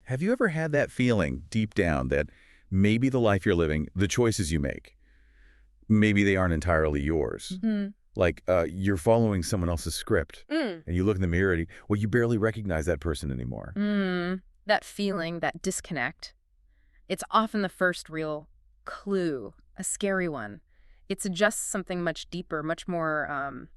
Have you ever had that feeling deep down that maybe the life you're living, the choices you make, maybe they aren't entirely yours? Hmm. Like you're following someone else's script, Mm. and you look in the mirror and well, you barely recognize that person anymore. That feeling, that disconnect, it's often the first real clue, a scary one. It suggests something much deeper, much more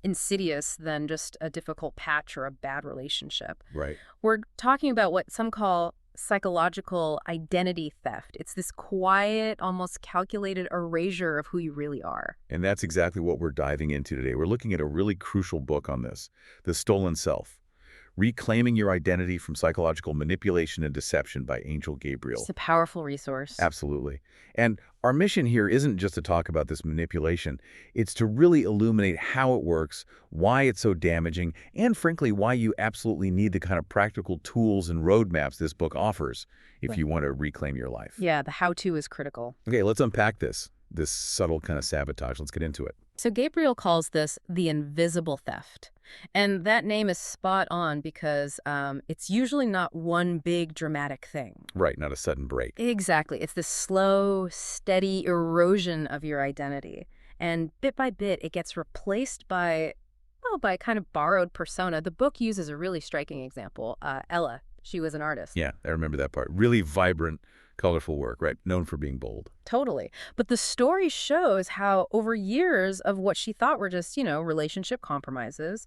insidious than just a difficult patch or a bad relationship. Right. We're talking about what some call psychological identity theft. It's this quiet, almost calculated erasure of who you really are. And that's exactly what we're diving into today. We're looking at a really crucial book on this, The Stolen Self, Reclaiming Your Identity from Psychological Manipulation and Deception by Angel Gabriel. It's a powerful resource. Absolutely. And our mission here isn't just to talk about this manipulation. It's to really illuminate how it works, why it's so damaging, and frankly, why you absolutely need the kind of practical tools and roadmaps this book offers if you want to reclaim your life. Yeah, the how-to is critical. Okay, let's unpack this subtle kind of sabotage. Let's get into it. So Gabriel calls this the invisible theft. And that name is spot on because it's usually not one big dramatic thing. Right, not a sudden break. Exactly. It's this slow, steady erosion of your identity. And bit by bit, it gets replaced by, well, by a kind of borrowed persona. The book uses a really striking example. Ella, she was an artist. Yeah, I remember that part. Really vibrant, colorful work, right? Known for being bold. Totally. But the story shows how over years of what she thought were just, relationship compromises,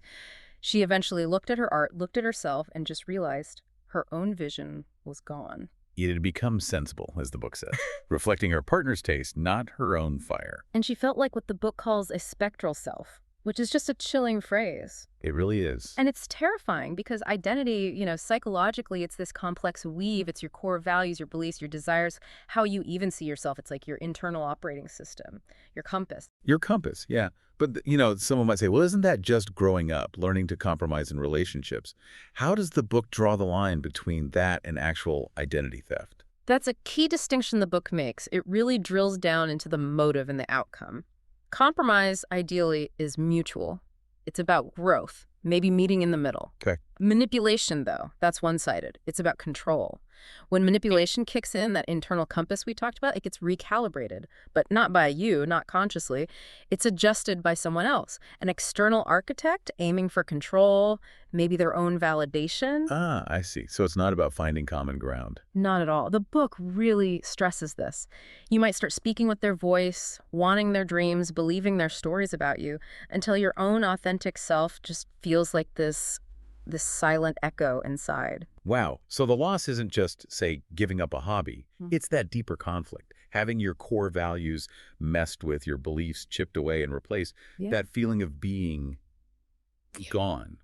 she eventually looked at her art, looked at herself, and just realized her own vision was gone. It had become sensible, as the book says, reflecting her partner's taste, not her own fire. And she felt like what the book calls a spectral self, which is just a chilling phrase. It really is. And it's terrifying because identity, psychologically, it's this complex weave. It's your core values, your beliefs, your desires, how you even see yourself. It's like your internal operating system, your compass. Your compass, yeah. But, someone might say, well, isn't that just growing up, learning to compromise in relationships? How does the book draw the line between that and actual identity theft? That's a key distinction the book makes. It really drills down into the motive and the outcome. Compromise, ideally, is mutual. It's about growth, maybe meeting in the middle. Okay. Manipulation, though, that's one-sided. It's about control. When manipulation kicks in, that internal compass we talked about, it gets recalibrated, but not by you, not consciously. It's adjusted by someone else, an external architect aiming for control, maybe their own validation. Ah, I see. So it's not about finding common ground. Not at all. The book really stresses this. You might start speaking with their voice, wanting their dreams, believing their stories about you, until your own authentic self just feels like this silent echo inside. Wow. So the loss isn't just, say, giving up a hobby. It's that deeper conflict, having your core values messed with, your beliefs chipped away and replaced, that feeling of being gone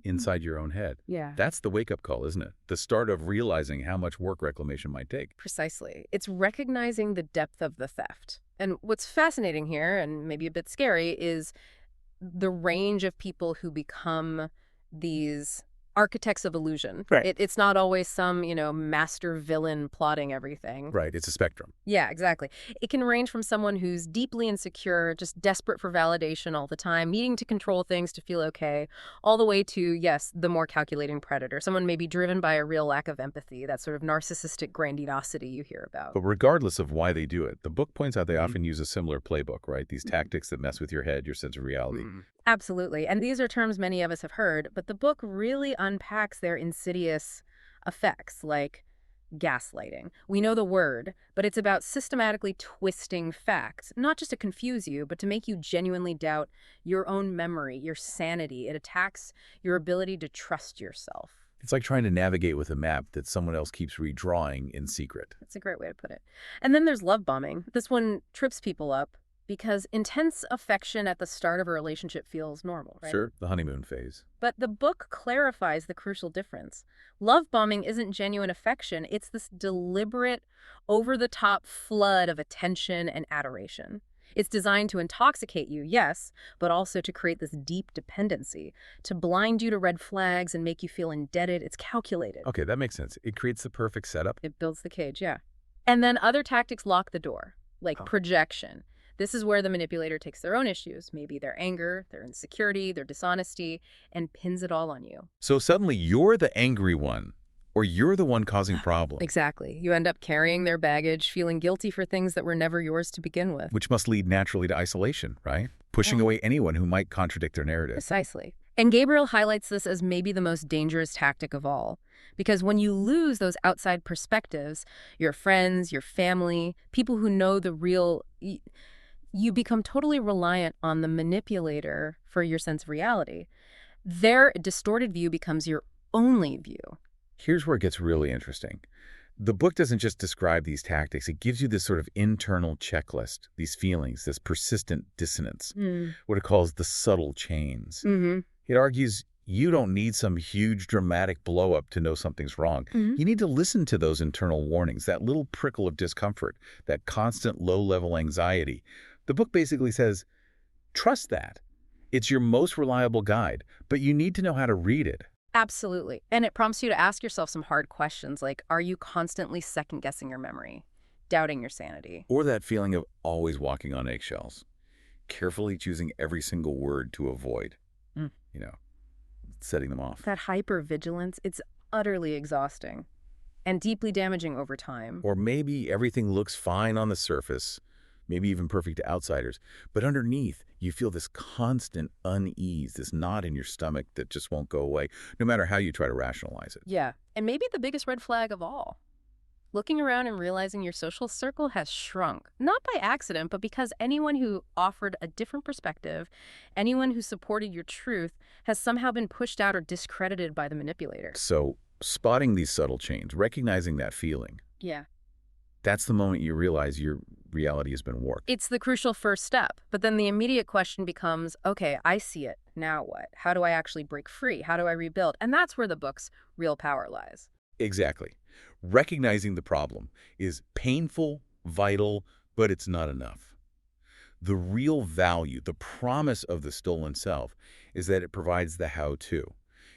inside your own head. Yeah. That's the wake-up call, isn't it? The start of realizing how much work reclamation might take. Precisely. It's recognizing the depth of the theft. And what's fascinating here, and maybe a bit scary, is the range of people who become these architects of illusion. Right. It's not always some, master villain plotting everything. Right. It's a spectrum. Yeah, exactly. It can range from someone who's deeply insecure, just desperate for validation all the time, needing to control things to feel okay, all the way to, yes, the more calculating predator. Someone may be driven by a real lack of empathy, that sort of narcissistic grandiosity you hear about. But regardless of why they do it, the book points out they often use a similar playbook, right? These tactics that mess with your head, your sense of reality. Absolutely. And these are terms many of us have heard, but the book really unpacks their insidious effects, like gaslighting. We know the word, but it's about systematically twisting facts, not just to confuse you, but to make you genuinely doubt your own memory, your sanity. It attacks your ability to trust yourself. It's like trying to navigate with a map that someone else keeps redrawing in secret. That's a great way to put it. And then there's love bombing. This one trips people up because intense affection at the start of a relationship feels normal, right? Sure, the honeymoon phase. But the book clarifies the crucial difference. Love bombing isn't genuine affection. It's this deliberate, over-the-top flood of attention and adoration. It's designed to intoxicate you, yes, but also to create this deep dependency, to blind you to red flags and make you feel indebted. It's calculated. Okay, that makes sense. It creates the perfect setup. It builds the cage, yeah. And then other tactics lock the door, like projection. This is where the manipulator takes their own issues, maybe their anger, their insecurity, their dishonesty, and pins it all on you. So suddenly you're the angry one, or you're the one causing problems, Exactly. You end up carrying their baggage, feeling guilty for things that were never yours to begin with. which must lead naturally to isolation, right? Pushing Yeah. away anyone who might contradict their narrative. Precisely. And Gabriel highlights this as maybe the most dangerous tactic of all. Because when you lose those outside perspectives, your friends, your family, people who know the real, you become totally reliant on the manipulator for your sense of reality. Their distorted view becomes your only view. Here's where it gets really interesting. The book doesn't just describe these tactics. It gives you this sort of internal checklist, these feelings, this persistent dissonance, what it calls the subtle chains. Mm-hmm. It argues you don't need some huge dramatic blow-up to know something's wrong. Mm-hmm. You need to listen to those internal warnings, that little prickle of discomfort, that constant low-level anxiety. The book basically says, trust that. It's your most reliable guide, but you need to know how to read it. Absolutely. And it prompts you to ask yourself some hard questions like, are you constantly second-guessing your memory, doubting your sanity? Or that feeling of always walking on eggshells, carefully choosing every single word to avoid, you know, setting them off. That hypervigilance, it's utterly exhausting and deeply damaging over time. Or maybe everything looks fine on the surface, maybe even perfect to outsiders, but underneath you feel this constant unease, this knot in your stomach that just won't go away, no matter how you try to rationalize it. Yeah. And maybe the biggest red flag of all, looking around and realizing your social circle has shrunk, not by accident, but because anyone who offered a different perspective, anyone who supported your truth, has somehow been pushed out or discredited by the manipulator. So spotting these subtle chains, recognizing that feeling, Yeah. that's the moment you realize your reality has been warped. It's the crucial first step. But then the immediate question becomes, okay, I see it. Now what? How do I actually break free? How do I rebuild? And that's where the book's real power lies. Exactly. Recognizing the problem is painful, vital, but it's not enough. The real value, the promise of the stolen self, is that it provides the how-to.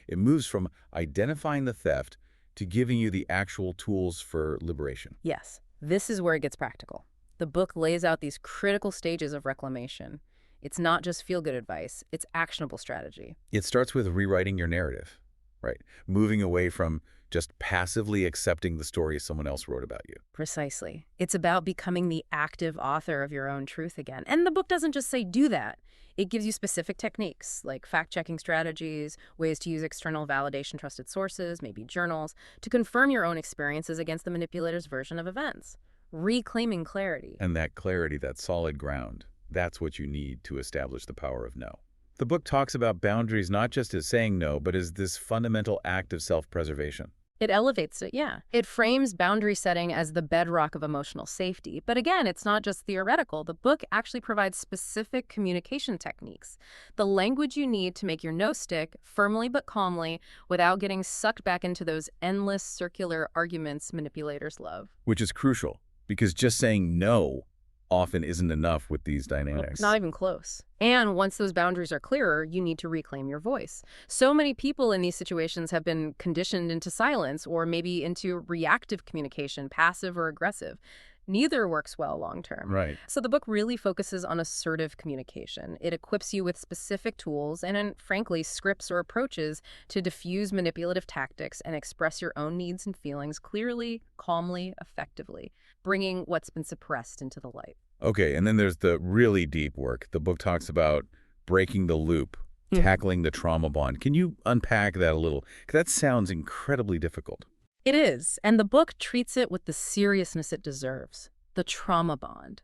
It moves from identifying the theft to giving you the actual tools for liberation. Yes, this is where it gets practical. The book lays out these critical stages of reclamation. It's not just feel-good advice, it's actionable strategy. It starts with rewriting your narrative, right? Moving away from just passively accepting the story someone else wrote about you. Precisely. It's about becoming the active author of your own truth again. And the book doesn't just say do that. It gives you specific techniques like fact-checking strategies, ways to use external validation trusted sources, maybe journals, to confirm your own experiences against the manipulator's version of events. Reclaiming clarity. And that clarity, that solid ground, that's what you need to establish the power of no. The book talks about boundaries not just as saying no, but as this fundamental act of self-preservation. It elevates it, yeah. It frames boundary setting as the bedrock of emotional safety. But again, it's not just theoretical. The book actually provides specific communication techniques. The language you need to make your no stick firmly but calmly without getting sucked back into those endless circular arguments manipulators love. Which is crucial, because just saying no often isn't enough with these dynamics. Not even close. And once those boundaries are clearer, you need to reclaim your voice. So many people in these situations have been conditioned into silence or maybe into reactive communication, passive or aggressive. Neither works well long term. Right. So the book really focuses on assertive communication. It equips you with specific tools and, frankly, scripts or approaches to diffuse manipulative tactics and express your own needs and feelings clearly, calmly, effectively, bringing what's been suppressed into the light. Okay, and then there's the really deep work. The book talks about breaking the loop, tackling the trauma bond. Can you unpack that a little? 'Cause that sounds incredibly difficult. It is, and the book treats it with the seriousness it deserves, the trauma bond.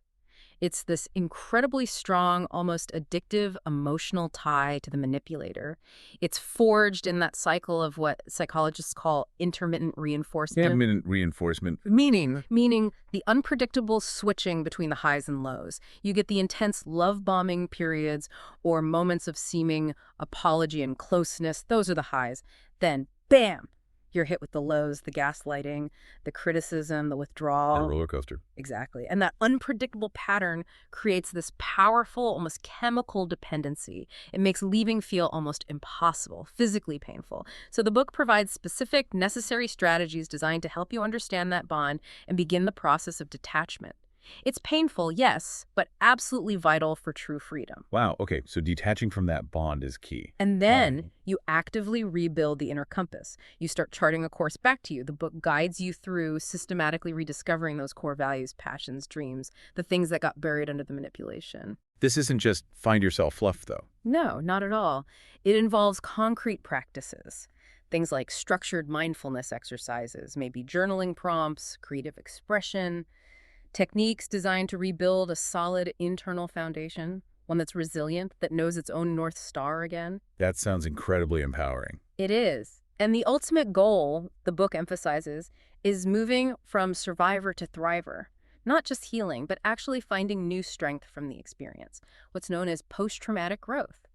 It's this incredibly strong, almost addictive emotional tie to the manipulator. It's forged in that cycle of what psychologists call intermittent reinforcement. Intermittent reinforcement. Meaning the unpredictable switching between the highs and lows. You get the intense love-bombing periods or moments of seeming apology and closeness. Those are the highs. Then, bam! You're hit with the lows, the gaslighting, the criticism, the withdrawal. A roller coaster. Exactly. And that unpredictable pattern creates this powerful, almost chemical dependency. It makes leaving feel almost impossible, physically painful. So the book provides specific, necessary strategies designed to help you understand that bond and begin the process of detachment. It's painful, yes, but absolutely vital for true freedom. Wow, okay, so detaching from that bond is key. And All right. then you actively rebuild the inner compass. You start charting a course back to you. The book guides you through systematically rediscovering those core values, passions, dreams, the things that got buried under the manipulation. This isn't just find yourself fluff, though. No, not at all. It involves concrete practices. Things like structured mindfulness exercises, maybe journaling prompts, creative expression, techniques designed to rebuild a solid internal foundation, one that's resilient, that knows its own North Star again. That sounds incredibly empowering. It is. And the ultimate goal, the book emphasizes, is moving from survivor to thriver. Not just healing, but actually finding new strength from the experience, what's known as post-traumatic growth.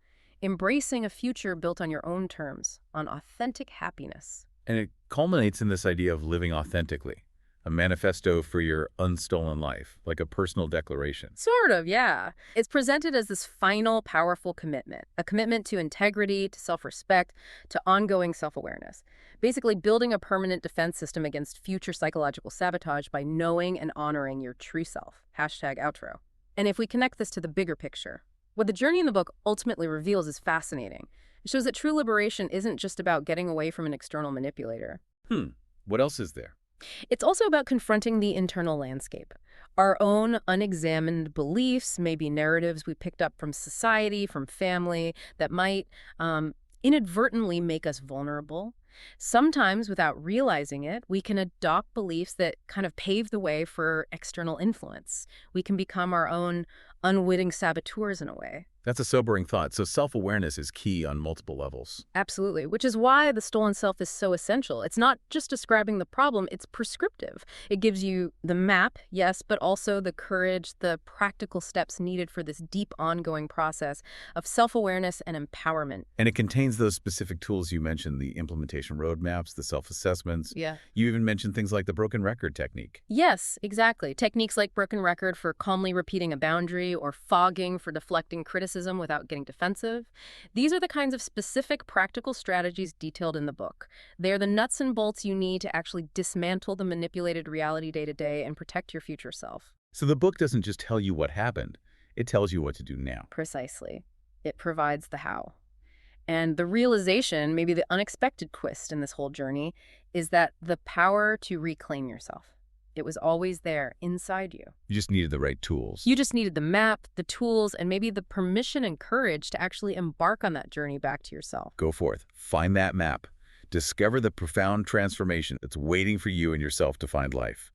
Embracing a future built on your own terms, on authentic happiness. And it culminates in this idea of living authentically, a manifesto for your unstolen life, like a personal declaration. Sort of, yeah. It's presented as this final, powerful commitment, a commitment to integrity, to self-respect, to ongoing self-awareness. Basically building a permanent defense system against future psychological sabotage by knowing and honoring your true self. #outro. And if we connect this to the bigger picture, what the journey in the book ultimately reveals is fascinating. It shows that true liberation isn't just about getting away from an external manipulator. What else is there? It's also about confronting the internal landscape. Our own unexamined beliefs, maybe narratives we picked up from society, from family, that might inadvertently make us vulnerable. Sometimes, without realizing it, we can adopt beliefs that kind of pave the way for external influence. We can become our own unwitting saboteurs in a way. That's a sobering thought. So self-awareness is key on multiple levels. Absolutely, which is why the stolen self is so essential. It's not just describing the problem, it's prescriptive. It gives you the map, yes, but also the courage, the practical steps needed for this deep ongoing process of self-awareness and empowerment. And it contains those specific tools you mentioned, the implementation roadmaps, the self-assessments. Yeah. You even mentioned things like the broken record technique. Yes, exactly. Techniques like broken record for calmly repeating a boundary or fogging for deflecting criticism without getting defensive. These are the kinds of specific practical strategies detailed in the book. They're the nuts and bolts you need to actually dismantle the manipulated reality day to day and protect your future self. So the book doesn't just tell you what happened, it tells you what to do now. Precisely. It provides the how. And the realization, maybe the unexpected twist in this whole journey, is that the power to reclaim yourself. It was always there, inside you. You just needed the right tools. You just needed the map, the tools, and maybe the permission and courage to actually embark on that journey back to yourself. Go forth. Find that map. Discover the profound transformation that's waiting for you and yourself to find life.